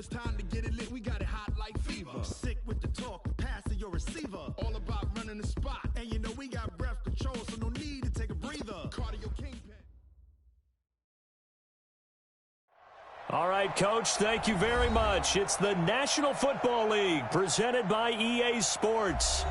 it's time to get it lit. We got it hot like fever. Sick with the talk, pass to your receiver. All about running the spot. And you know we got breath control, so no need to take a breather. Cardio kingpin. All right, Coach, thank you very much. It's the National Football League presented by EA Sports.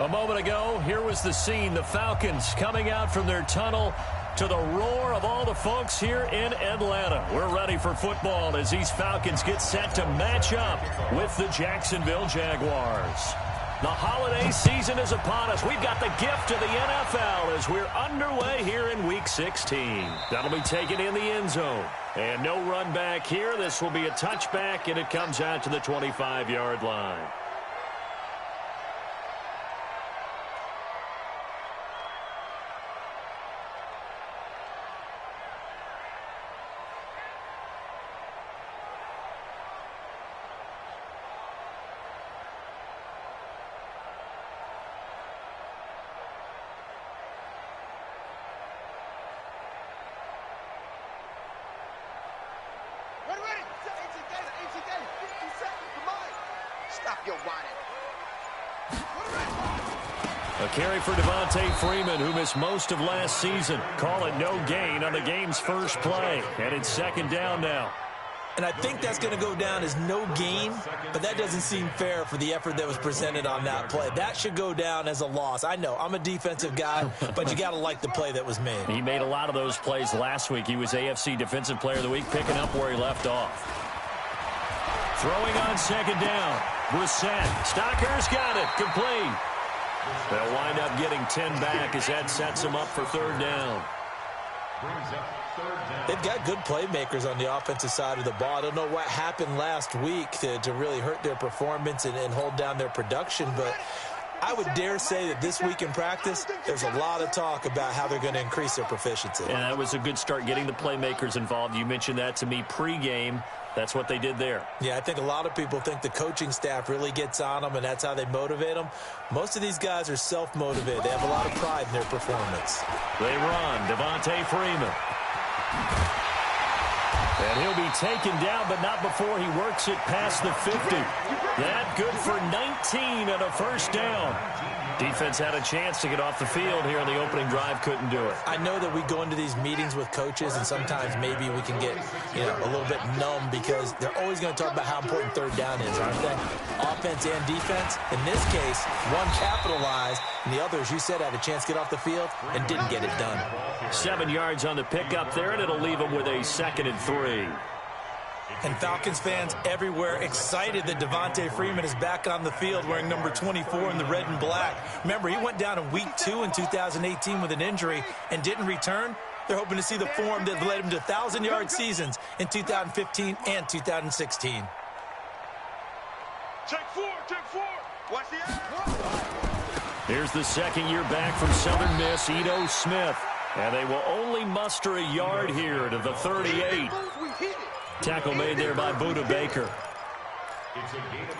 A moment ago, here was the scene. The Falcons coming out from their tunnel to the roar of all the folks here in Atlanta. We're ready for football as these Falcons get set to match up with the Jacksonville Jaguars. The holiday season is upon us. We've got the gift of the NFL as we're underway here in Week 16. That'll be taken in the end zone. And no run back here. This will be a touchback, and it comes out to the 25-yard line. A carry for Devontae Freeman, who missed most of last season. Call it no gain on the game's first play. And it's second down now. And I think that's going to go down as no gain, but that doesn't seem fair for the effort that was presented on that play. That should go down as a loss. I know, I'm a defensive guy, but you got to like the play that was made. He made a lot of those plays last week. He was AFC Defensive Player of the Week, picking up where he left off. Throwing on second down. Brissett. Stocker's got it. Complete. They'll wind up getting 10 back as that sets them up for third down. They've got good playmakers on the offensive side of the ball. I don't know what happened last week to really hurt their performance and hold down their production, but I would dare say that this week in practice, there's a lot of talk about how they're going to increase their proficiency. And that was a good start, getting the playmakers involved. You mentioned that to me pregame. That's what they did there. Yeah, I think a lot of people think the coaching staff really gets on them, and that's how they motivate them. Most of these guys are self-motivated. They have a lot of pride in their performance. They run. Devontae Freeman. And he'll be taken down, but not before he works it past the 50. That good for 19 and a first down. Defense had a chance to get off the field here in the opening drive, couldn't do it. I know that we go into these meetings with coaches, and sometimes maybe we can get, a little bit numb because they're always going to talk about how important third down is, aren't they? Offense and defense. In this case, one capitalized, and the other, as you said, had a chance to get off the field and didn't get it done. 7 yards on the pickup there, and it'll leave them with a 2nd and 3. And Falcons fans everywhere excited that Devontae Freeman is back on the field wearing number 24 in the red and black. Remember, he went down in week 2 in 2018 with an injury and didn't return. They're hoping to see the form that led him to 1,000-yard seasons in 2015 and 2016. Take four. Watch the Here's the second year back from Southern Miss, Ito Smith. And they will only muster a yard here to the 38. Tackle made there by Buda Baker.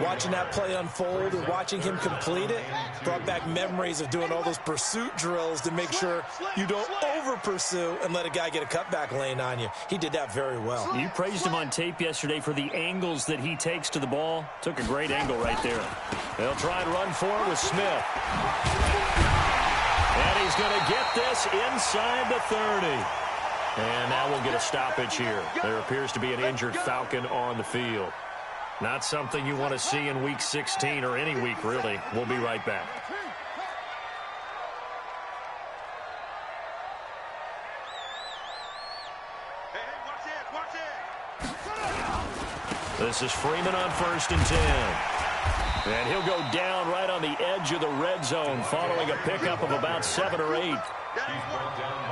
Watching that play unfold and watching him complete it brought back memories of doing all those pursuit drills to make sure you don't over-pursue and let a guy get a cutback lane on you. He did that very well. You praised him on tape yesterday for the angles that he takes to the ball. Took a great angle right there. They'll try and run for it with Smith. And he's going to get this inside the 30. And now we'll get a stoppage here. There appears to be an injured Falcon on the field. Not something you want to see in Week 16 or any week, really. We'll be right back. This is Freeman on 1st and 10. And he'll go down right on the edge of the red zone following a pickup of about 7 or 8.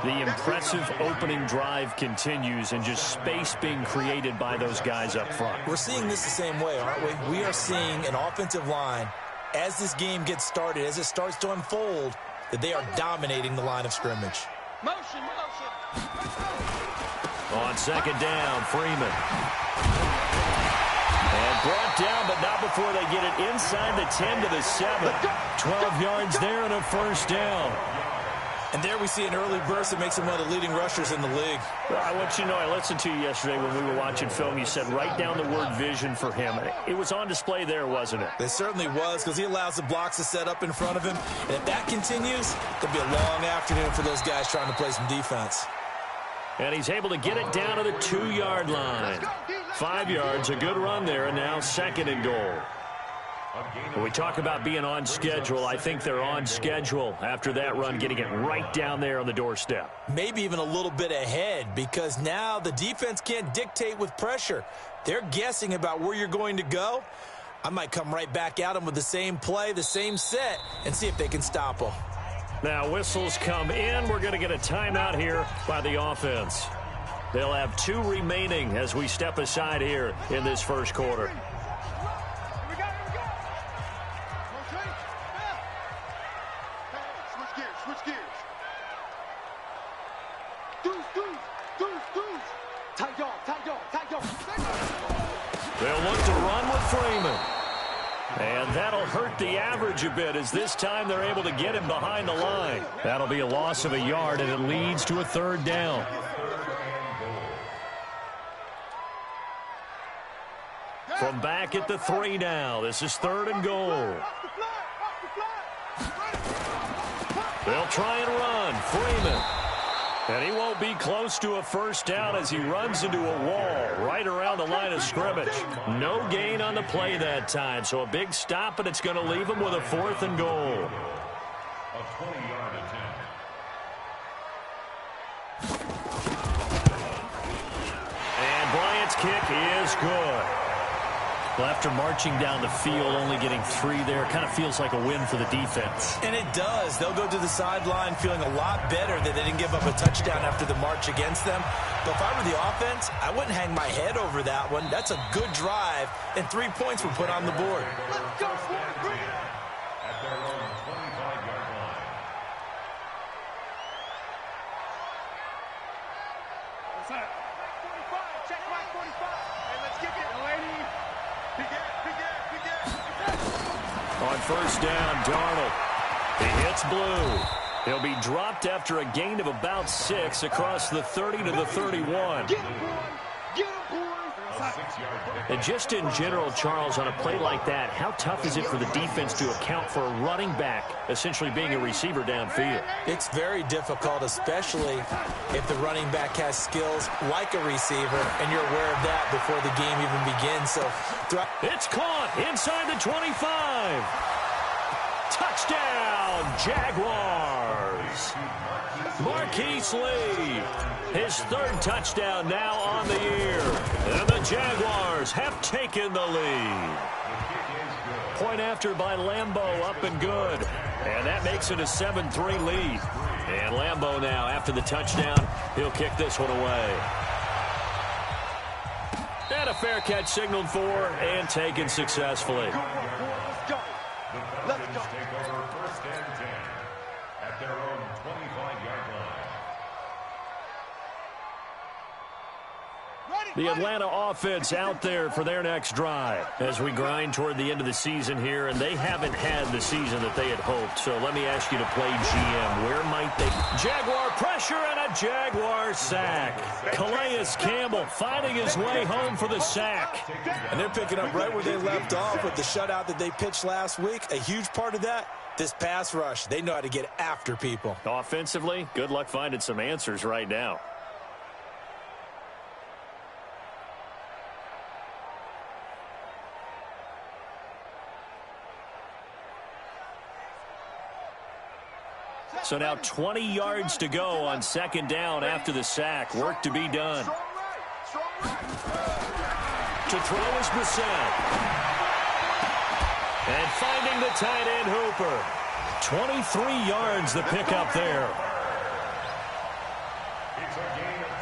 The impressive opening drive continues and just space being created by those guys up front. We're seeing this the same way, aren't we? We are seeing an offensive line, as this game gets started, as it starts to unfold, that they are dominating the line of scrimmage. motion. On second down, Freeman. And brought down, but not before they get it inside the 10 to the 7. 12 yards there and a first down. And there we see an early burst that makes him one of the leading rushers in the league. Well, I want you to know, I listened to you yesterday when we were watching film. You said write down the word vision for him. It was on display there, wasn't it? It certainly was, because he allows the blocks to set up in front of him. And if that continues, it'll be a long afternoon for those guys trying to play some defense. And he's able to get it down to the 2-yard line. 5 yards, a good run there, and now 2nd and goal. When we talk about being on schedule, I think they're on schedule after that run, getting it right down there on the doorstep. Maybe even a little bit ahead, because now the defense can't dictate with pressure. They're guessing about where you're going to go. I might come right back at them with the same play, the same set, and see if they can stop them. Now whistles come in. We're going to get a timeout here by the offense. They'll have 2 remaining as we step aside here in this first quarter. They'll look to run with Freeman. And that'll hurt the average a bit, as this time they're able to get him behind the line. That'll be a loss of a yard, and it leads to a 3rd down. From back at the 3 now. This is 3rd and goal. They'll try and run. Freeman. And he won't be close to a 1st down as he runs into a wall right around the line of scrimmage. No gain on the play that time, so a big stop, and it's going to leave him with a 4th and goal. A 20-yard attempt. And Bryant's kick is good. Well, after marching down the field, only getting 3 there, kind of feels like a win for the defense. And it does. They'll go to the sideline feeling a lot better that they didn't give up a touchdown after the march against them. But if I were the offense, I wouldn't hang my head over that one. That's a good drive, and 3 points were put on the board. Let's go, at their own 25-yard line. What's that? 45. Check line 45. Hey, let's kick it, lady. On 1st down, Darnold. He hits Blue. He'll be dropped after a gain of about 6 across the 30 to the 31. Get him, boy. Get him, boy. And just in general, Charles, on a play like that, how tough is it for the defense to account for a running back essentially being a receiver downfield? It's very difficult, especially if the running back has skills like a receiver, and you're aware of that before the game even begins. So, it's caught inside the 25. Touchdown, Jaguars. Marquise Lee, his 3rd touchdown now on the year. And the Jaguars have taken the lead. Point after by Lambeau, up and good. And that makes it a 7-3 lead. And Lambeau now, after the touchdown, he'll kick this one away. And a fair catch signaled for and taken successfully. Let's go. Let's go. Take over 1st and 10 at their own 25-yard line. The Atlanta offense out there for their next drive as we grind toward the end of the season here, and they haven't had the season that they had hoped. So let me ask you to play GM. Where might they? Jaguar pressure and a Jaguar sack. Calais Campbell finding his way home for the sack. And they're picking up right where they left off with the shutout that they pitched last week. A huge part of that, this pass rush. They know how to get after people. Offensively, good luck finding some answers right now. So now 20 yards to go on 2nd down after the sack. Work to be done. To throw is Bissett. And finding the tight end Hooper. 23 yards the pickup there.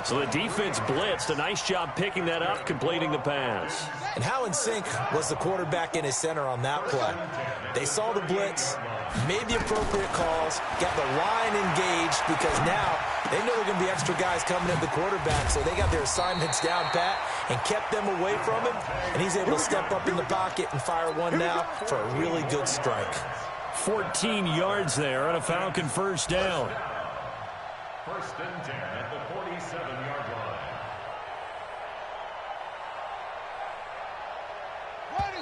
So the defense blitzed. A nice job picking that up, completing the pass. And how in sync was the quarterback and his center on that play? They saw the blitz, made the appropriate calls, got the line engaged, because now they know there are going to be extra guys coming at the quarterback, so they got their assignments down pat and kept them away from him, and he's able to step up in the pocket and fire one now for a really good strike. 14 yards there on a Falcon 1st down. First and 10 at the 47-yard line.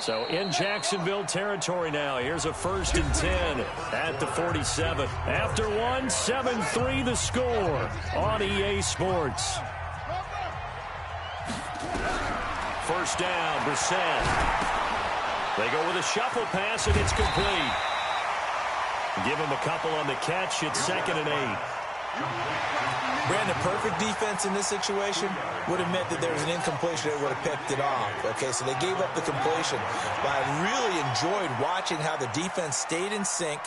So in Jacksonville territory now. Here's a first and 10 at the 47. After one, 7-3 the score on EA Sports. First down, Brissett. They go with a shuffle pass, and it's complete. Give him a couple on the catch. It's 2nd and 8. Brandon, perfect defense in this situation would have meant that there was an incompletion that would have picked it off. Okay, so they gave up the completion. But I really enjoyed watching how the defense stayed in sync,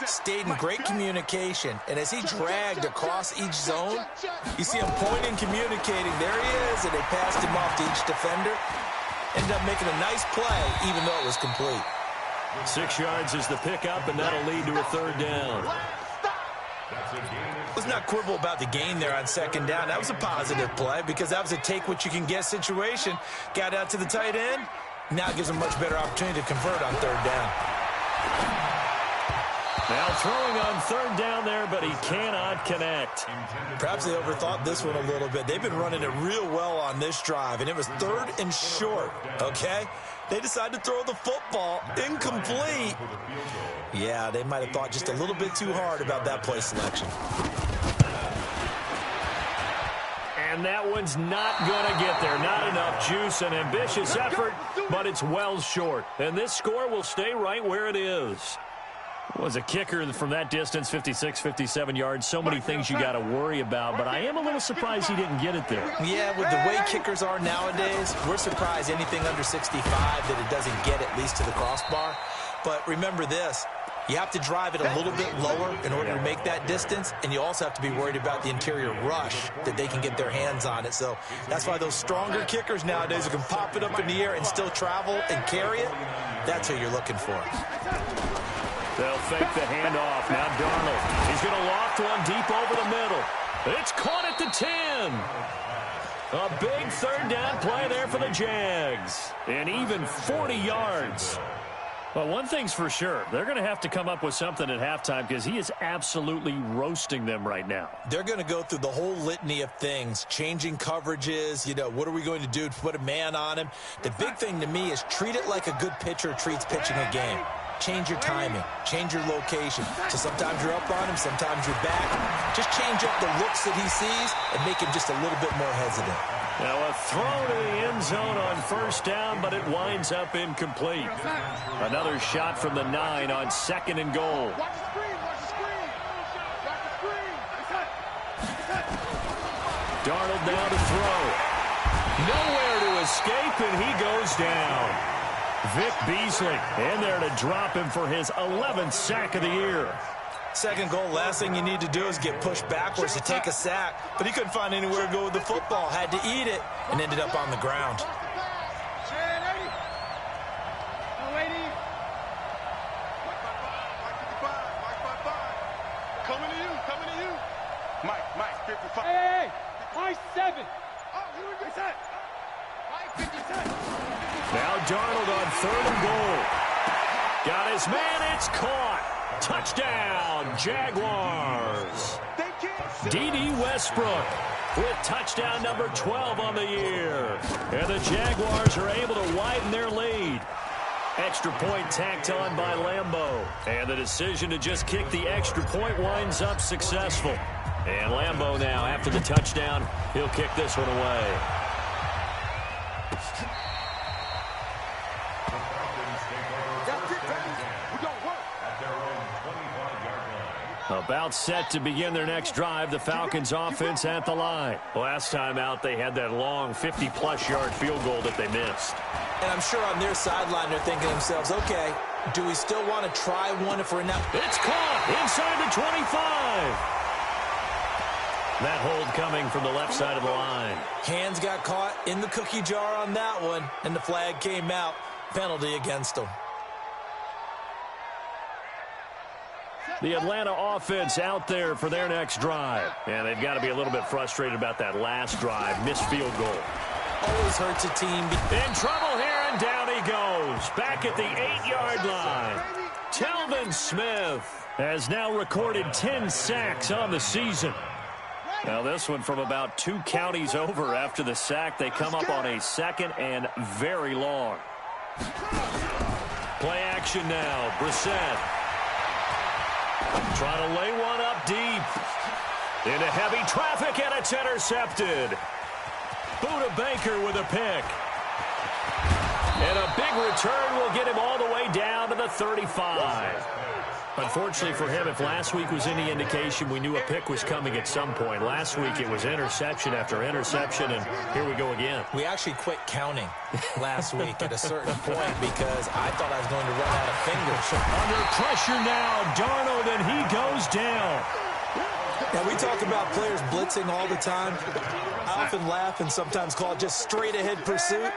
stayed in great communication. And as he dragged across each zone, you see him pointing, communicating. There he is, and they passed him off to each defender. Ended up making a nice play, even though it was complete. 6 yards is the pickup, and that'll lead to a third down. Let's not quibble about the gain there on 2nd down. That was a positive play because that was a take-what-you-can-get situation. Got out to the tight end. Now it gives them a much better opportunity to convert on 3rd down. Now throwing on 3rd down there, but he cannot connect. Perhaps they overthought this one a little bit. They've been running it real well on this drive, and it was 3rd and short, okay? They decided to throw the football incomplete. Yeah, they might have thought just a little bit too hard about that play selection. And that one's not going to get there. Not enough juice. An ambitious effort, but it's well short. And this score will stay right where it is. Was a kicker from that distance, 56, 57 yards. So many things you got to worry about, but I am a little surprised he didn't get it there. Yeah, with the way kickers are nowadays, we're surprised anything under 65 that it doesn't get at least to the crossbar. But remember this, you have to drive it a little bit lower in order to make that distance, and you also have to be worried about the interior rush that they can get their hands on it. So that's why those stronger kickers nowadays who can pop it up in the air and still travel and carry it, that's who you're looking for. They'll fake the handoff. Now Darnold. He's going to loft one deep over the middle. It's caught at the 10. A big 3rd down play there for the Jags. And even 40 yards. Well, one thing's for sure. They're going to have to come up with something at halftime because he is absolutely roasting them right now. They're going to go through the whole litany of things, changing coverages, what are we going to do to put a man on him? The big thing to me is treat it like a good pitcher treats pitching a game. Change your timing, change your location. So sometimes you're up on him, sometimes you're back. Just change up the looks that he sees and make him just a little bit more hesitant. Now a throw to the end zone on 1st down, but it winds up incomplete. Another shot from the 9 on 2nd and goal. Watch the screen, watch the screen. Watch the screen. Darnold now to throw. Nowhere to escape, and he goes down. Vic Beasley in there to drop him for his 11th sack of the year. 2nd goal, last thing you need to do is get pushed backwards to take a sack. But he couldn't find anywhere to go with the football. Had to eat it and ended up on the ground. Coming to you. Mike, 55. Hey, Mike 7. Oh, you didn't get that. Mike 57. Now Darnold on 3rd and goal. Got his man, it's caught. Touchdown, Jaguars. D.D. Westbrook with touchdown number 12 on the year. And the Jaguars are able to widen their lead. Extra point tacked on by Lambeau. And the decision to just kick the extra point winds up successful. And Lambeau now, after the touchdown, he'll kick this one away. About set to begin their next drive, the Falcons offense at the line. Last time out, they had that long 50-plus yard field goal that they missed. And I'm sure on their sideline they're thinking to themselves, okay, do we still want to try one if we're not? It's caught inside the 25. That hold coming from the left side of the line. Hands got caught in the cookie jar on that one, and the flag came out. Penalty against them. The Atlanta offense out there for their next drive. And they've got to be a little bit frustrated about that last drive. Missed field goal. Always hurts a team. In trouble here, and down he goes. Back at the 8-yard line. Telvin Smith has now recorded 10 sacks on the season. Now this one from about 2 counties over after the sack. They come up on a 2nd and very long. Play action now. Brissett. Trying to lay one up deep. Into heavy traffic, and it's intercepted. Buda Baker with a pick. And a big return will get him all the way down to the 35. Unfortunately for him, if last week was any indication, we knew a pick was coming at some point. Last week it was interception after interception, and here we go again. We actually quit counting last week at a certain point because I thought I was going to run out of fingers. Under pressure now, Darnold, and he goes down. Now, we talk about players blitzing all the time. I often laugh and sometimes call it just straight-ahead pursuit.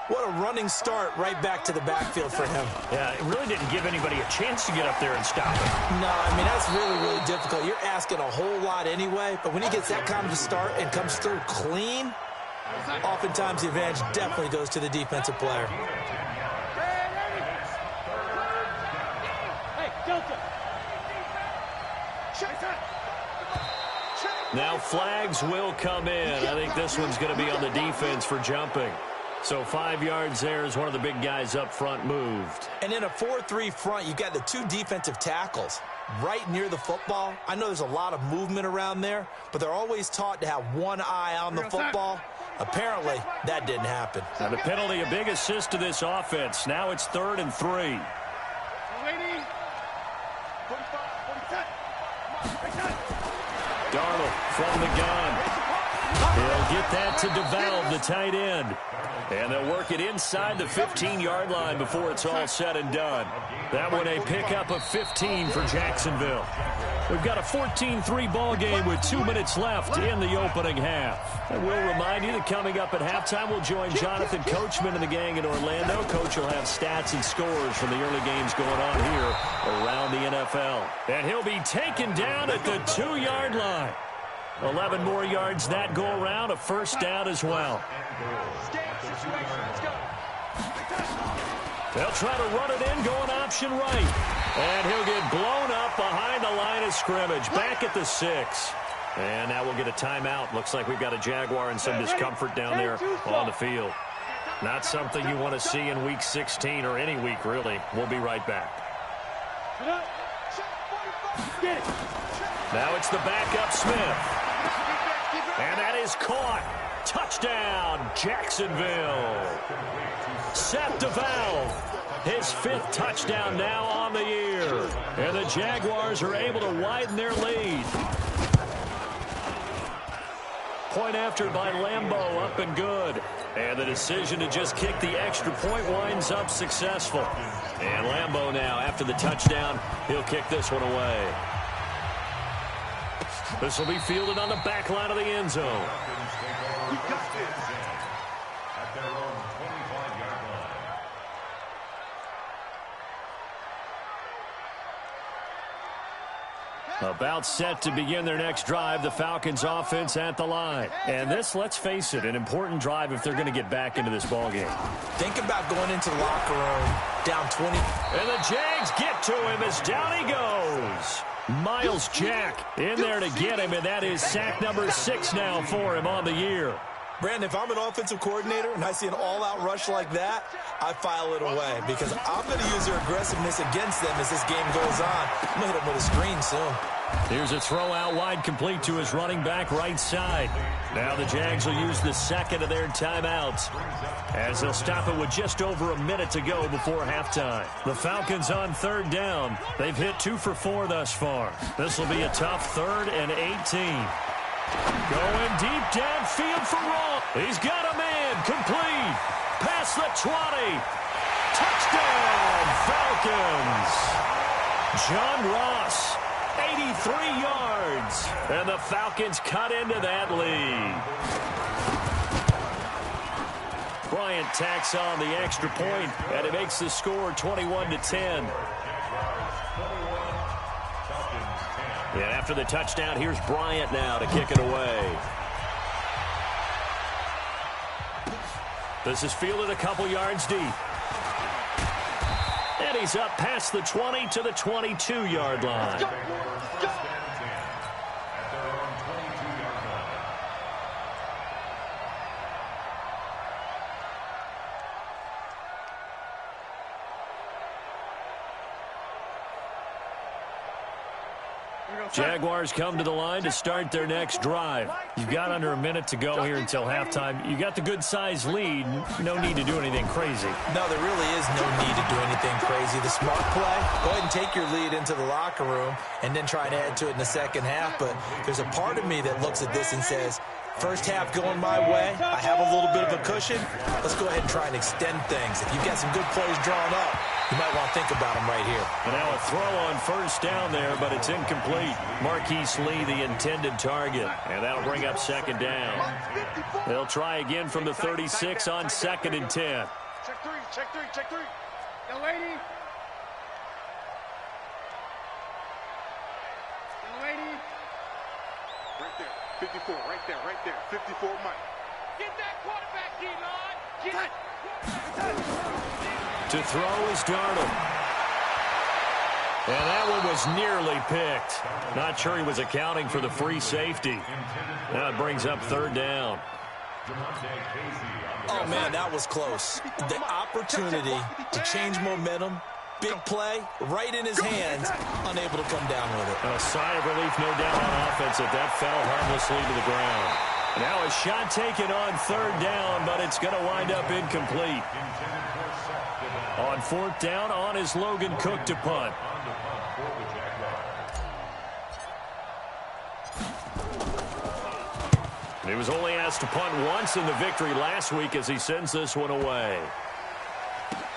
What a running start right back to the backfield for him. Yeah, it really didn't give anybody a chance to get up there and stop him. No, I mean, that's really, really difficult. You're asking a whole lot anyway, but when he gets that kind of a start and comes through clean, oftentimes the advantage definitely goes to the defensive player. Hey, Delta. Now flags will come in. I think this one's going to be on the defense for jumping. So 5 yards there as one of the big guys up front moved. And in a 4-3 front, you've got the 2 defensive tackles right near the football. I know there's a lot of movement around there, but they're always taught to have one eye on the football. Apparently, that didn't happen. Now the penalty, a big assist to this offense. Now it's 3rd and 3. Darnold from the gun. He'll get that to DeValve, the tight end. And they'll work it inside the 15-yard line before it's all said and done. That one a pickup of 15 for Jacksonville. We've got a 14-3 ball game with 2 minutes left in the opening half. And we'll remind you that coming up at halftime, we'll join Jonathan Coachman and the gang in Orlando. Coach will have stats and scores from the early games going on here around the NFL. And he'll be taken down at the 2-yard line. 11 more yards that go around, a first down as well. They'll try to run it in, going option right. And he'll get blown up behind the line of scrimmage, back at the 6. And now we'll get a timeout. Looks like we've got a Jaguar and some discomfort down there on the field. Not something you want to see in Week 16 or any week, really. We'll be right back. Now it's the backup Smith. And that is caught. Touchdown, Jacksonville. Seth DeValve, his 5th touchdown now on the year. And the Jaguars are able to widen their lead. Point after by Lambeau, up and good. And the decision to just kick the extra point winds up successful. And Lambeau now, after the touchdown, he'll kick this one away. This will be fielded on the back line of the end zone. At their own 25-yard line. About set to begin their next drive, the Falcons offense at the line. And this, let's face it, an important drive if they're going to get back into this ballgame. Think about going into the locker room down 20. And the Jags get to him as down he goes. Miles Jack in there to get him, and that is sack number 6 now for him on the year. Brandon, if I'm an offensive coordinator and I see an all-out rush like that, I file it away because I'm going to use their aggressiveness against them as this game goes on. I'm going to hit them with a screen soon. Here's a throw out wide, complete to his running back right side. Now the Jags will use the second of their timeouts as they'll stop it with just over a minute to go before halftime. The Falcons on 3rd down. They've hit 2 for 4 thus far. This will be a tough 3rd and 18. Going deep downfield for Ross. He's got a man, complete. Past the 20. Touchdown, Falcons. John Ross, 83 yards. And the Falcons cut into that lead. Bryant tacks on the extra point, and it makes the score 21-10. And after the touchdown, here's Bryant now to kick it away. This is fielded a couple yards deep. And he's up past the 20 to the 22-yard line. Jaguars come to the line to start their next drive. You've got under a minute to go here until halftime. You got the good-sized lead. No need to do anything crazy. No, there really is no need to do anything crazy. The smart play, go ahead and take your lead into the locker room and then try and add to it in the second half. But there's a part of me that looks at this and says, first half going my way, I have a little bit of a cushion. Let's go ahead and try and extend things. If you've got some good plays drawn up, you might want to think about them right here. And now a throw on first down there, but it's incomplete. Marquise Lee, the intended target. And that'll bring up second down. They'll try again from the 36 on 2nd and 10. Check three, check three, check three. Young lady. Young lady. Right there. 54, right there, right there. 54, Mike. Get that quarterback, D-line. Get it. To throw is Darnold. And that one was nearly picked. Not sure he was accounting for the free safety. Now it brings up third down. Oh, man, that was close. The opportunity to change momentum, big play, right in his hands, unable to come down with it. A sigh of relief, no doubt, on offense that that fell harmlessly to the ground. Now a shot taken on third down, but it's going to wind up incomplete. On 4th down, on is Logan Cook to punt. He was only asked to punt once in the victory last week as he sends this one away.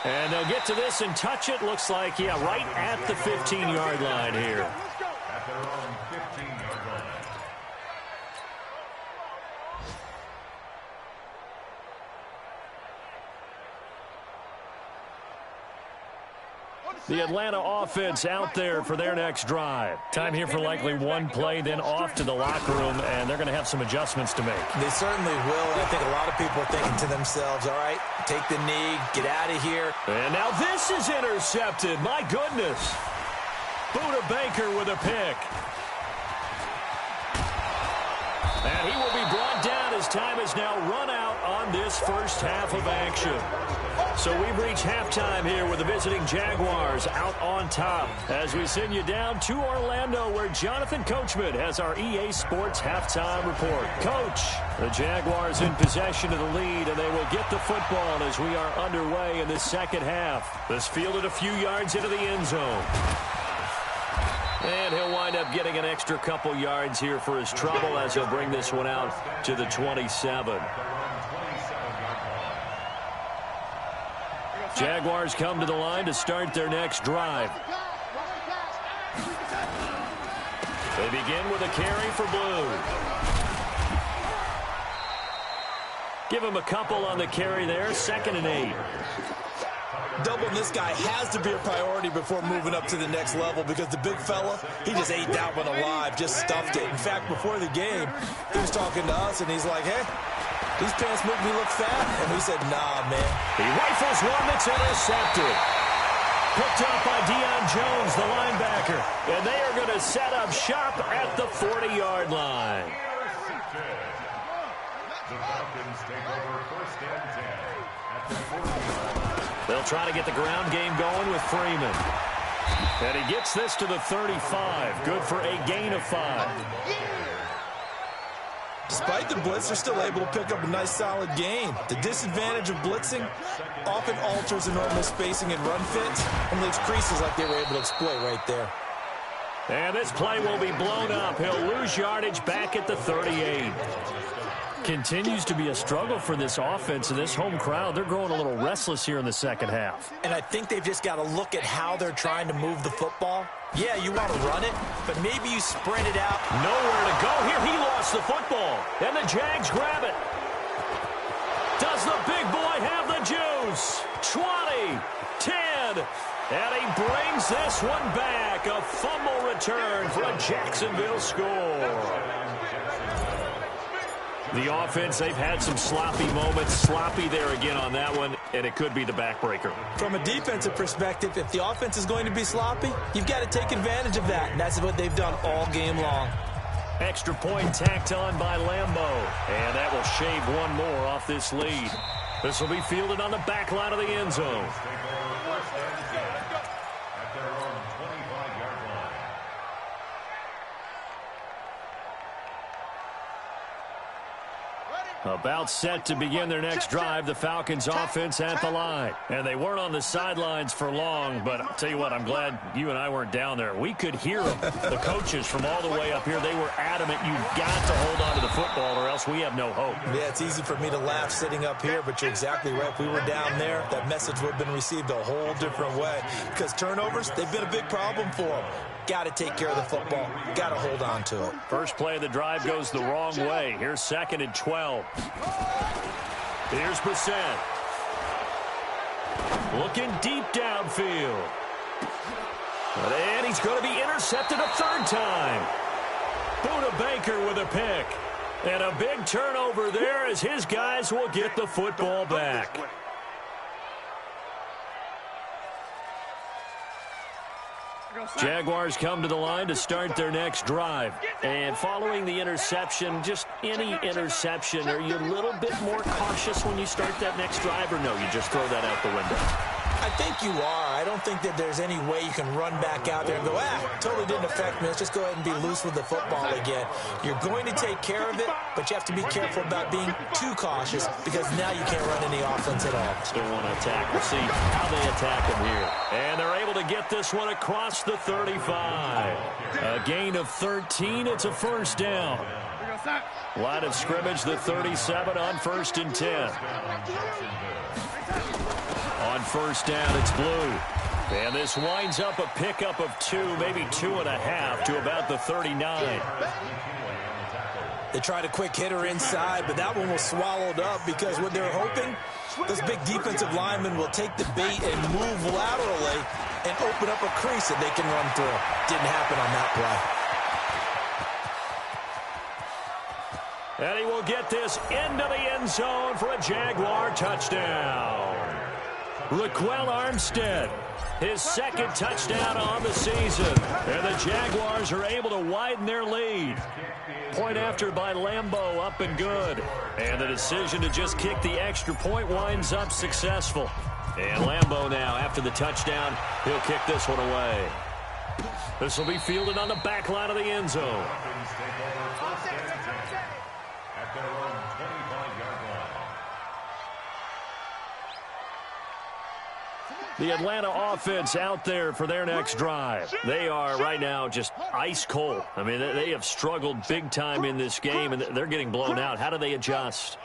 And they'll get to this and touch it. Looks like, yeah, right at the 15-yard line here. At their own 15-yard line. The Atlanta offense out there for their next drive. Time here for likely one play, then off to the locker room, and they're going to have some adjustments to make. They certainly will, and I think a lot of people are thinking to themselves, all right, take the knee, get out of here. And now this is intercepted. My goodness. Buda Baker with a pick. And he will be brought down as time has now run out on this first half of action. So we've reached halftime here with the visiting Jaguars out on top as we send you down to Orlando where Jonathan Coachman has our EA Sports halftime report. Coach, the Jaguars in possession of the lead, and they will get the football as we are underway in the second half. This fielded a few yards into the end zone. And he'll wind up getting an extra couple yards here for his trouble as he'll bring this one out to the 27. Jaguars come to the line to start their next drive. They begin with a carry for Blue. Give him a couple on the carry there, 2nd and 8. Doubling this guy has to be a priority before moving up to the next level because the big fella, he just ate that one alive, just stuffed it. In fact, before the game, he was talking to us, and he's like, hey, these pants make me look fat. And we said, nah, man. He rifles one that's intercepted. Picked up by Deion Jones, the linebacker. And they are going to set up shop at the 40-yard line. The Falcons take over 1st and 10 at the 40-yard line. They'll try to get the ground game going with Freeman. And he gets this to the 35. Good for a gain of 5. Despite the blitz, they're still able to pick up a nice, solid gain. The disadvantage of blitzing often alters the normal spacing and run fits and leaves creases like they were able to exploit right there. And this play will be blown up. He'll lose yardage back at the 38. Continues to be a struggle for this offense and this home crowd. They're growing a little restless here in the second half. And I think they've just got to look at how they're trying to move the football. Yeah, you want to run it, but maybe you spread it out. Nowhere to go here. He lost the football. And the Jags grab it. Does the big boy have the juice? 20, 10, and he brings this one back. A fumble return for a Jacksonville score. The offense, they've had some sloppy moments. Sloppy there again on that one, and it could be the backbreaker. From a defensive perspective, if the offense is going to be sloppy, you've got to take advantage of that, and that's what they've done all game long. Extra point tacked on by Lambeau, and that will shave one more off this lead. This will be fielded on the back line of the end zone. About set to begin their next drive, the Falcons offense at the line. And they weren't on the sidelines for long, but I'll tell you what, I'm glad you and I weren't down there. We could hear them. The coaches from all the way up here, they were adamant, you've got to hold on to the football or else we have no hope. Yeah, it's easy for me to laugh sitting up here, but you're exactly right. If we were down there, that message would have been received a whole different way. Because turnovers, they've been a big problem for them. Got to take care of the football. Got to hold on to it. First play of the drive goes the wrong way. Here's 2nd and 12. Here's Brissett. Looking deep downfield. And he's going to be intercepted a 3rd time. Buda Baker with a pick. And a big turnover there as his guys will get the football back. Jaguars come to the line to start their next drive. And following the interception, just any interception, are you a little bit more cautious when you start that next drive, or no, you just throw that out the window? I think you are. I don't think that there's any way you can run back out there and go, totally didn't affect me. Let's just go ahead and be loose with the football again. You're going to take care of it, but you have to be careful about being too cautious because now you can't run any offense at all. Still want to attack. We'll see how they attack him here. And they're able to get this one across the 35. A gain of 13. It's a 1st down. Line of scrimmage, the 37 on 1st and 10. On 1st down, it's Blue. And this winds up a pickup of 2, maybe 2.5 to about the 39. They tried a quick hitter inside, but that one was swallowed up because what they're hoping, those big defensive linemen will take the bait and move laterally and open up a crease that they can run through. Didn't happen on that play. And he will get this into the end zone for a Jaguar touchdown. Raquel Armstead, his 2nd touchdown on the season. And the Jaguars are able to widen their lead. Point after by Lambeau, up and good. And the decision to just kick the extra point winds up successful. And Lambeau now, after the touchdown, he'll kick this one away. This will be fielded on the back line of the end zone. At their own 25-yard line. The Atlanta offense out there for their next drive. They are right now just ice cold. I mean, they have struggled big time in this game, and they're getting blown out. How do they adjust?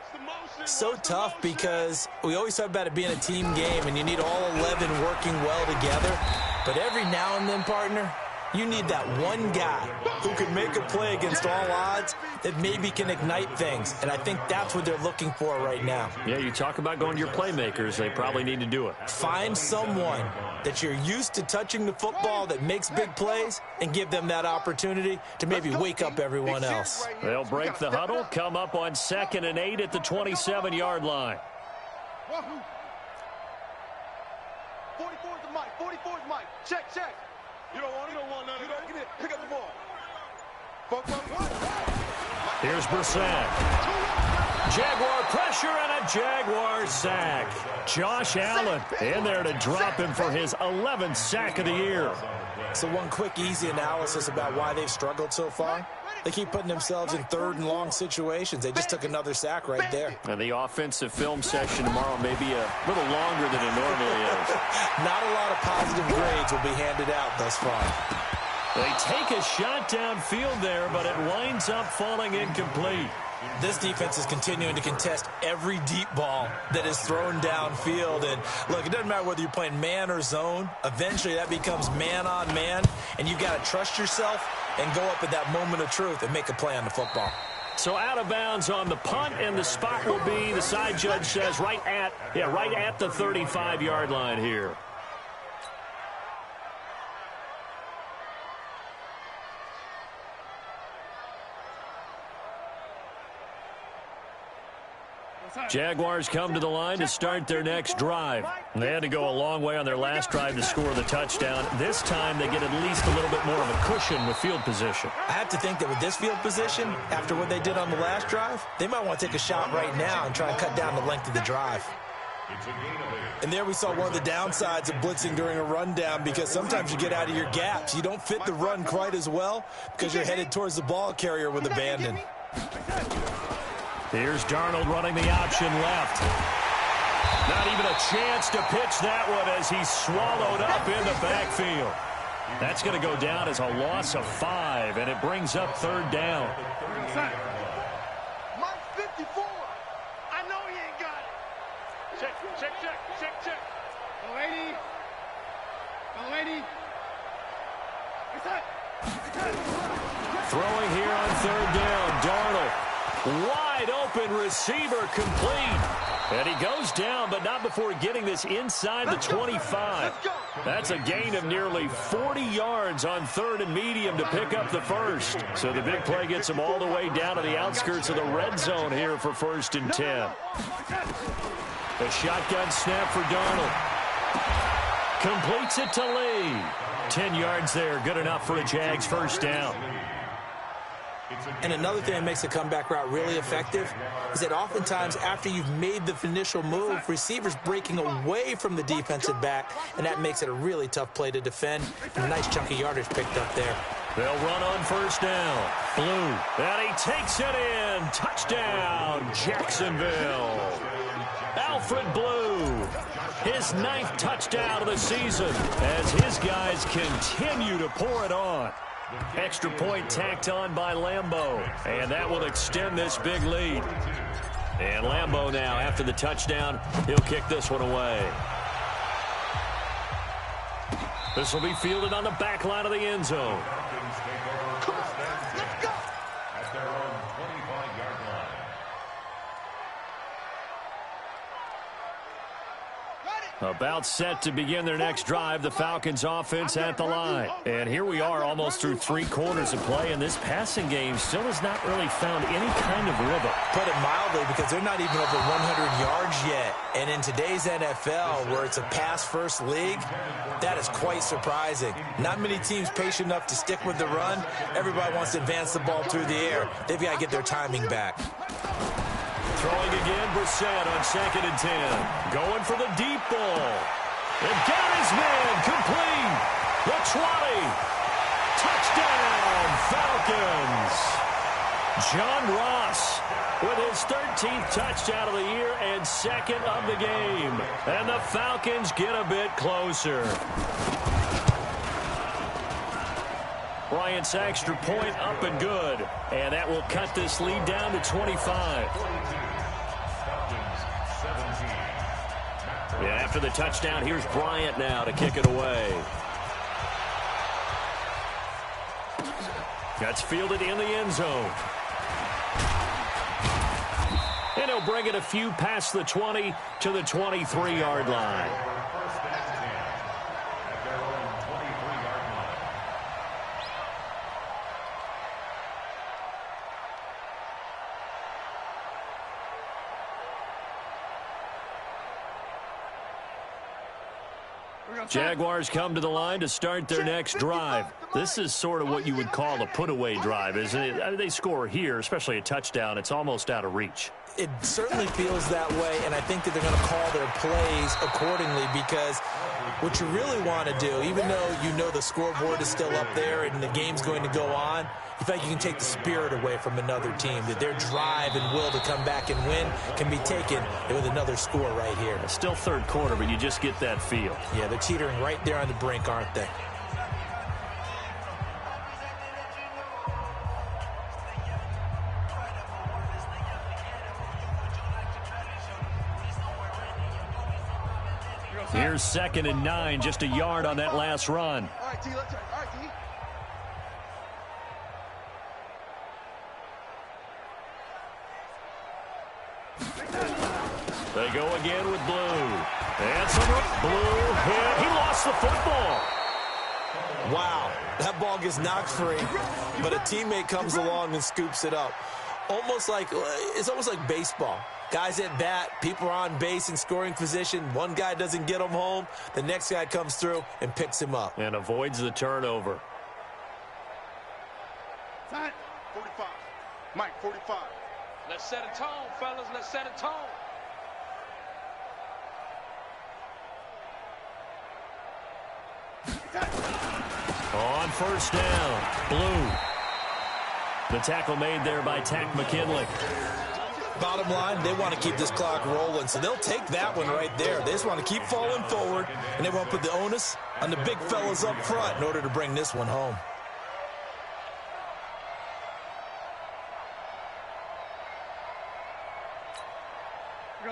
So tough because we always talk about it being a team game, and you need all 11 working well together. But every now and then, partner, you need that one guy who can make a play against all odds that maybe can ignite things. And I think that's what they're looking for right now. Yeah, you talk about going to your playmakers. They probably need to do it. Find someone that you're used to touching the football that makes big plays and give them that opportunity to maybe wake up everyone else. They'll break the huddle, come up on 2nd and 8 at the 27-yard line. 44's the mic. 44's mic. Check, check. You don't want none of that. Get it. Pick up the ball. Here's Brissett. Jaguar pressure and a Jaguar sack. Josh Allen in there to drop him for his 11th sack of the year. So one quick, easy analysis about why they've struggled so far. They keep putting themselves in 3rd and long situations. They just took another sack right there. And the offensive film session tomorrow may be a little longer than it normally is. Not a lot of positive grades will be handed out thus far. They take a shot downfield there, but it winds up falling incomplete. This defense is continuing to contest every deep ball that is thrown downfield. And, look, it doesn't matter whether you're playing man or zone. Eventually, that becomes man-on-man, and you've got to trust yourself and go up at that moment of truth and make a play on the football. So out of bounds on the punt, and the spot will be, the side judge says, right at the 35-yard line here. Jaguars come to the line to start their next drive. They had to go a long way on their last drive to score the touchdown. This time they get at least a little bit more of a cushion with field position. I have to think that with this field position, after what they did on the last drive, they might want to take a shot right now and try and cut down the length of the drive. And there we saw one of the downsides of blitzing during a rundown, because sometimes you get out of your gaps. You don't fit the run quite as well because you're headed towards the ball carrier with abandon. Here's Darnold running the option left. Not even a chance to pitch that one as he's swallowed up in the backfield. That's going to go down as a loss of 5, and it brings up 3rd down. Mike 54. I know he ain't got it. Check. The lady. Throwing here on 3rd down. Darnold. Wide open receiver complete. And he goes down, but not before getting this inside the 25. That's a gain of nearly 40 yards on 3rd and medium to pick up the first. So the big play gets him all the way down to the outskirts of the red zone here for 1st and 10. The shotgun snap for Darnold. Completes it to Lee. 10 yards there, good enough for a Jags 1st down. And another thing that makes a comeback route really effective is that oftentimes after you've made the initial move, receivers breaking away from the defensive back, and that makes it a really tough play to defend. And a nice chunk of yardage picked up there. They'll run on 1st down. Blue, and he takes it in. Touchdown, Jacksonville. Alfred Blue, his 9th touchdown of the season as his guys continue to pour it on. Extra point tacked on by Lambeau, and that will extend this big lead. And Lambeau now, after the touchdown, he'll kick this one away. This will be fielded on the back line of the end zone. At their own 25-yard line. About set to begin their next drive, the Falcons offense at the line. And here we are almost through 3 quarters of play, and this passing game still has not really found any kind of rhythm. Put it mildly, because they're not even over 100 yards yet. And in today's NFL, where it's a pass-first league, that is quite surprising. Not many teams patient enough to stick with the run. Everybody wants to advance the ball through the air. They've got to get their timing back. Throwing again, Brissett on 2nd and 10. Going for the deep ball. And got his man complete. The 20. Touchdown, Falcons. John Ross with his 13th touchdown of the year and 2nd of the game. And the Falcons get a bit closer. Bryant's extra point up and good. And that will cut this lead down to 25. Yeah, after the touchdown, here's Bryant now to kick it away. That's fielded in the end zone. And he'll bring it a few past the 20 to the 23-yard line. Jaguars come to the line to start their next drive. This is sort of what you would call a put-away drive, isn't it? I mean, they score here, especially a touchdown. It's almost out of reach. It certainly feels that way, and I think that they're going to call their plays accordingly, because what you really want to do, even though you know the scoreboard is still up there and the game's going to go on, you feel like you can take the spirit away from another team, that their drive and will to come back and win can be taken with another score right here. It's still 3rd quarter, but you just get that feel. Yeah, they're teetering right there on the brink, aren't they? Here's 2nd and 9, just a yard on that last run. All right, T, let's try. All right, T. They go again with Blue. And some Blue hit. He lost the football. Wow, that ball gets knocked free, but a teammate comes along and scoops it up. It's almost like baseball. Guys at bat, people are on base in scoring position. One guy doesn't get him home. The next guy comes through and picks him up. And avoids the turnover. 45. Mike, 45. Let's set a tone, fellas. Let's set a tone. On 1st down, Blue. The tackle made there by Tack McKinley. Bottom line, they want to keep this clock rolling, so they'll take that one right there. They just want to keep falling forward, and they want to put the onus on the big fellas up front in order to bring this one home.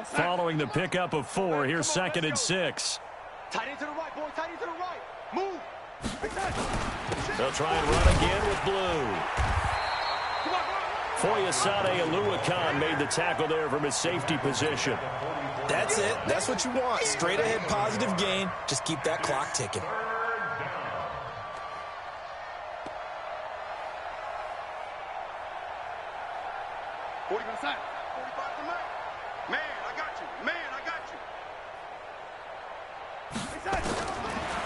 Following the pickup of 4, here's 2nd and 6. Tight end to the right, boy. Tight end to the right. Move. They'll try and run again with Blue. Foyesade Aluakan made the tackle there from his safety position. That's it. That's what you want. Straight ahead positive gain. Just keep that clock ticking.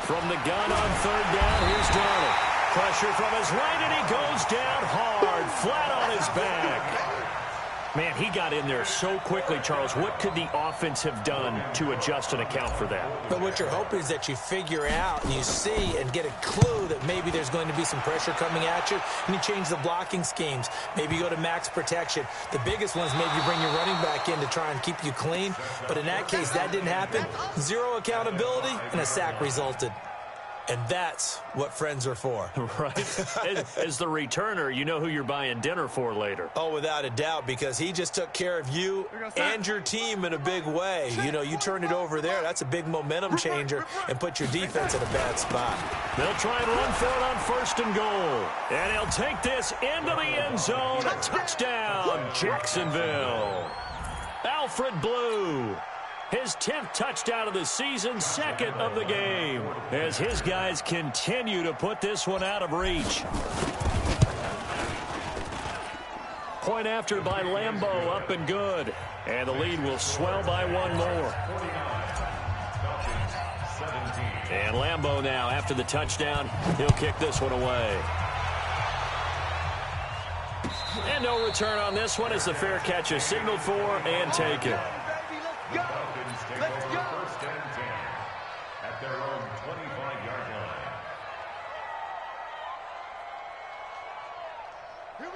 From the gun on 3rd down, here's Darnold. Pressure from his right, and he goes down hard, flat on his back. Man, he got in there so quickly, Charles. What could the offense have done to adjust and account for that? But what you're hoping is that you figure out and you see and get a clue that maybe there's going to be some pressure coming at you, and you change the blocking schemes. Maybe you go to max protection. The biggest one is maybe you bring your running back in to try and keep you clean. But in that case, that didn't happen. 0 accountability, and a sack resulted. And that's what friends are for. Right. As the returner, you know who you're buying dinner for later. Oh, without a doubt, because he just took care of you and your team in a big way. You know, you turned it over there. That's a big momentum changer and put your defense in a bad spot. They'll try and run for it on 1st and goal. And he'll take this into the end zone. A touchdown, Jacksonville. Alfred Blue. His 10th touchdown of the season, 2nd of the game, as his guys continue to put this one out of reach. Point after by Lambeau, up and good. And the lead will swell by 1 more. And Lambeau now, after the touchdown, he'll kick this one away. And no return on this one as the fair catch is signaled for and taken. Let's go. 1st and 10 at their own 25-yard line.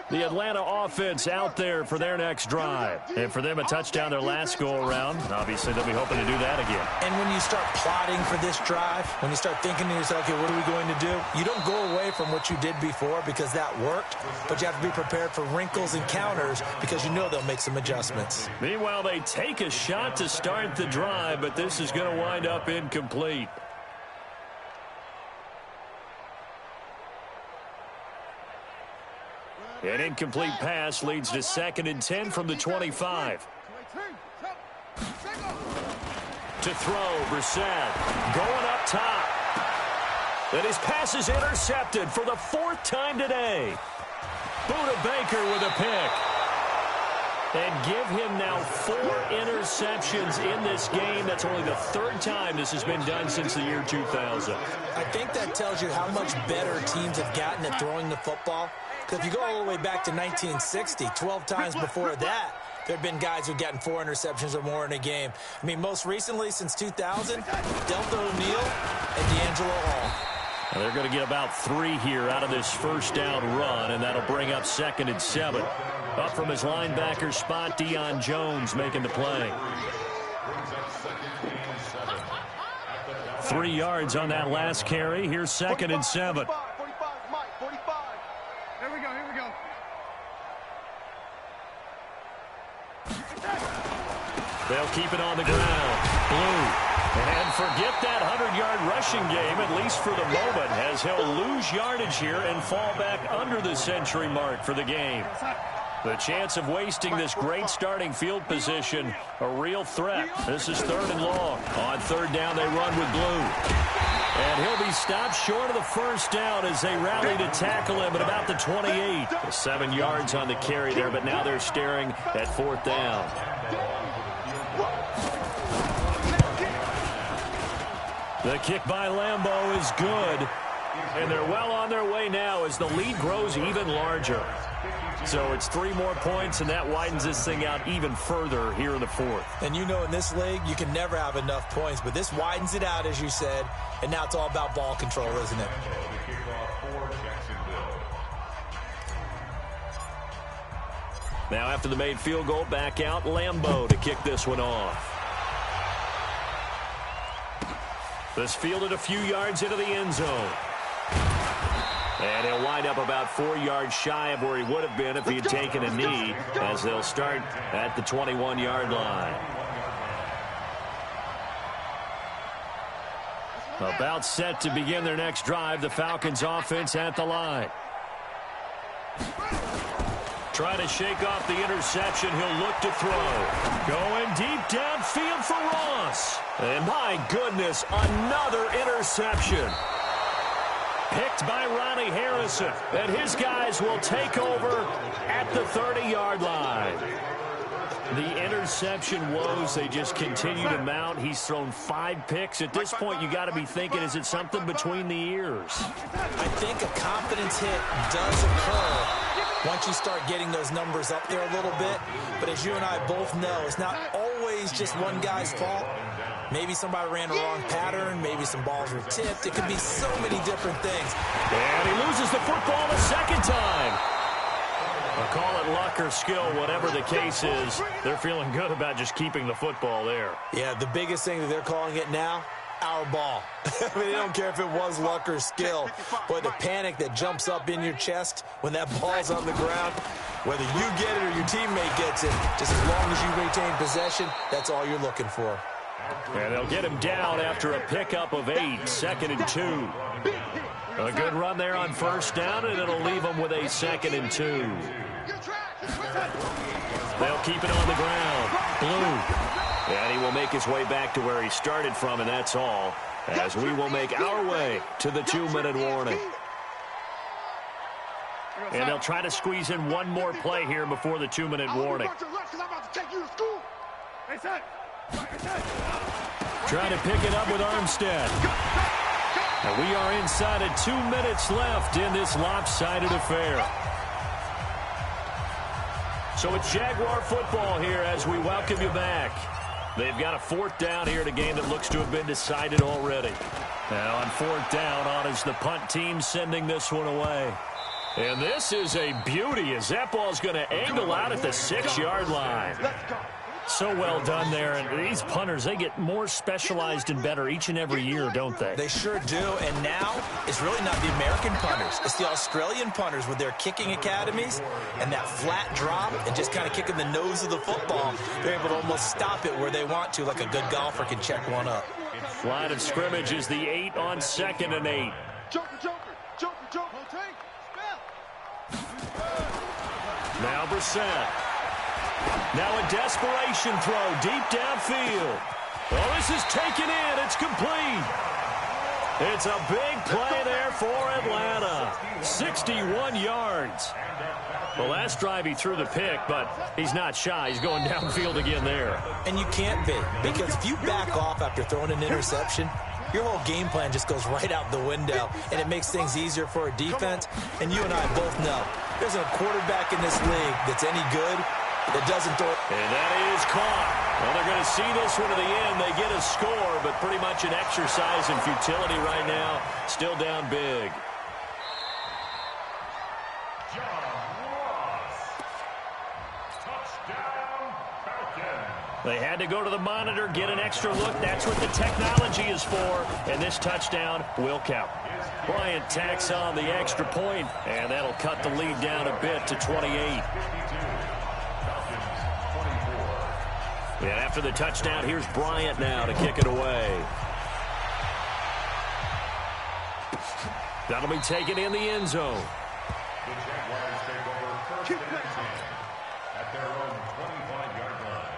The Atlanta offense out there for their next drive. And for them, a touchdown their last go-around. Obviously, they'll be hoping to do that again. And when you start plotting for this drive, when you start thinking to yourself, okay, what are we going to do? You don't go away from what you did before because that worked, but you have to be prepared for wrinkles and counters because you know they'll make some adjustments. Meanwhile, they take a shot to start the drive, but this is going to wind up incomplete. An incomplete pass leads to 2nd and 10 from the 25. To throw, Brissett going up top. And his pass is intercepted for the 4th time today. Buda Baker with a pick. And give him now 4 interceptions in this game. That's only the 3rd time this has been done since the year 2000. I think that tells you how much better teams have gotten at throwing the football. Because if you go all the way back to 1960, 12 times before that, there have been guys who've gotten 4 interceptions or more in a game. I mean, most recently, since 2000, Delta O'Neal and D'Angelo Hall. Well, they're going to get about 3 here out of this 1st down run, and that'll bring up 2nd and 7. Up from his linebacker spot, Deion Jones making the play. 3 yards on that last carry. Here's 2nd and 7. They'll keep it on the ground. Blue. And forget that 100-yard rushing game, at least for the moment, as he'll lose yardage here and fall back under the century mark for the game. The chance of wasting this great starting field position, a real threat. This is 3rd and long. On 3rd down, they run with Blue. And he'll be stopped short of the 1st down as they rally to tackle him at about the 28. 7 yards on the carry there, but now they're staring at 4th down. The kick by Lambeau is good. And they're well on their way now as the lead grows even larger. So it's 3 more points, and that widens this thing out even further here in the 4th. And you know in this league, you can never have enough points, but this widens it out, as you said, and now it's all about ball control, isn't it? Now after the made field goal, back out Lambeau to kick this one off. This fielded a few yards into the end zone. And he'll wind up about 4 yards shy of where he would have been if he had taken a knee, as they'll start at the 21-yard line. About set to begin their next drive, the Falcons offense at the line. Trying to shake off the interception. He'll look to throw. Going deep downfield for Ross. And my goodness, another interception. Picked by Ronnie Harrison. And his guys will take over at the 30-yard line. The interception woes, they just continue to mount. He's thrown 5 picks. At this point, you got to be thinking, is it something between the ears? I think a confidence hit does occur once you start getting those numbers up there a little bit. But as you and I both know, it's not always just one guy's fault. Maybe somebody ran a wrong pattern. Maybe some balls were tipped. It could be so many different things. And he loses the football the second time. I'll call it luck or skill, whatever the case is. They're feeling good about just keeping the football there. Yeah, the biggest thing that they're calling it now, our ball. I mean, they don't care if it was luck or skill. Boy, the panic that jumps up in your chest when that ball's on the ground, whether you get it or your teammate gets it, just as long as you retain possession, that's all you're looking for. And they'll get him down after a pickup of 8, 2nd and 2. A good run there on first down, and it'll leave them with a 2nd and 2. They'll keep it on the ground. Blue. And he will make his way back to where he started from, and that's all, as we will make our way to the 2-minute warning. And they'll try to squeeze in one more play here before the 2-minute warning. Trying to pick it up with Armstead. And we are inside of 2 minutes left in this lopsided affair. So it's Jaguar football here as we welcome you back. They've got a 4th down here in a game that looks to have been decided already. Now on 4th down, on is the punt team sending this one away. And this is a beauty as that ball's going to angle out at the 6-yard line. So well done there. And these punters, they get more specialized and better each and every year, don't they? They sure do. And now it's really not the American punters. It's the Australian punters with their kicking academies and that flat drop and just kind of kicking the nose of the football. They're able to almost stop it where they want to, like a good golfer can check one up. Line of scrimmage is the 8 on 2nd and 8. Now Brissett. Now a desperation throw deep downfield. Oh, this is taken in. It's complete. It's a big play there for Atlanta. 61 yards. The last drive he threw the pick, but he's not shy. He's going downfield again there. And you can't be, because if you back off after throwing an interception, your whole game plan just goes right out the window, and it makes things easier for a defense. And you and I both know there's a quarterback in this league that's any good that doesn't throw it. And that is caught. Well, they're going to see this one to the end. They get a score, but pretty much an exercise in futility right now. Still down big. They had to go to the monitor, get an extra look. That's what the technology is for. And this touchdown will count. Bryant tacks on the extra point, and that'll cut the lead down a bit to 28. And after the touchdown, here's Bryant now to kick it away. That'll be taken in the end zone. The Jaguars take over 1st and 10 at their own 25-yard line.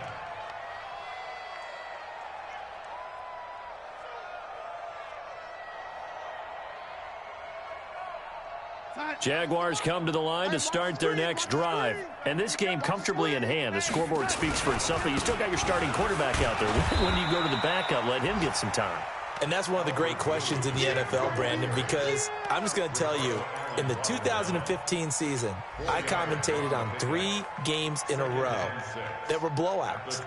Jaguars come to the line to start their next drive. And this game comfortably in hand. The scoreboard speaks for itself, but you still got your starting quarterback out there. When do you go to the backup? Let him get some time. And that's one of the great questions in the NFL, Brandon, because I'm just going to tell you, in the 2015 season, I commentated on 3 games in a row that were blowouts.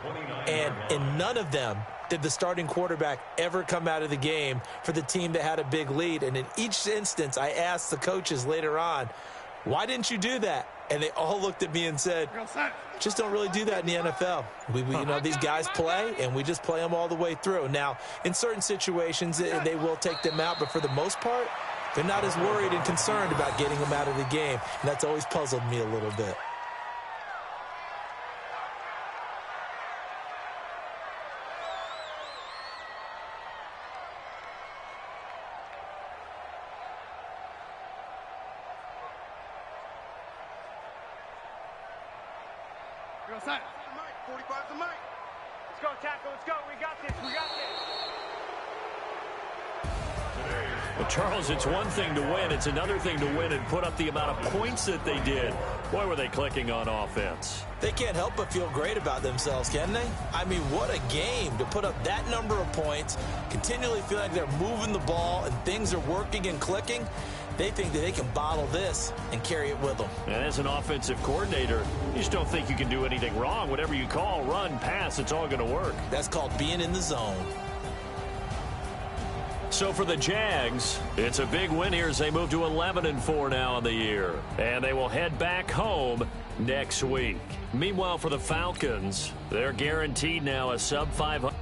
And in none of them did the starting quarterback ever come out of the game for the team that had a big lead. And in each instance, I asked the coaches later on, why didn't you do that? And they all looked at me and said, just don't really do that in the NFL. You know, these guys play, and we just play them all the way through. Now, in certain situations, they will take them out, but for the most part, they're not as worried and concerned about getting them out of the game, and that's always puzzled me a little bit. Let's go, 45's the mic. Let's go, tackle. Let's go. We got this. We got this. Well, Charles, it's one thing to win. It's another thing to win and put up the amount of points that they did. Boy, were they clicking on offense. They can't help but feel great about themselves, can they? I mean, what a game to put up that number of points, continually feel like they're moving the ball and things are working and clicking. They think that they can bottle this and carry it with them. And as an offensive coordinator, you just don't think you can do anything wrong. Whatever you call, run, pass, it's all going to work. That's called being in the zone. So for the Jags, it's a big win here as they move to 11-4 now on the year. And they will head back home next week. Meanwhile, for the Falcons, they're guaranteed now a sub-500.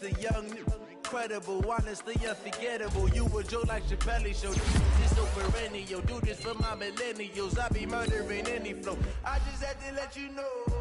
The young, incredible, honestly unforgettable. You a Joe like Chappelle show. This so perennial. Do this for my millennials. I be murdering any flow. I just had to let you know.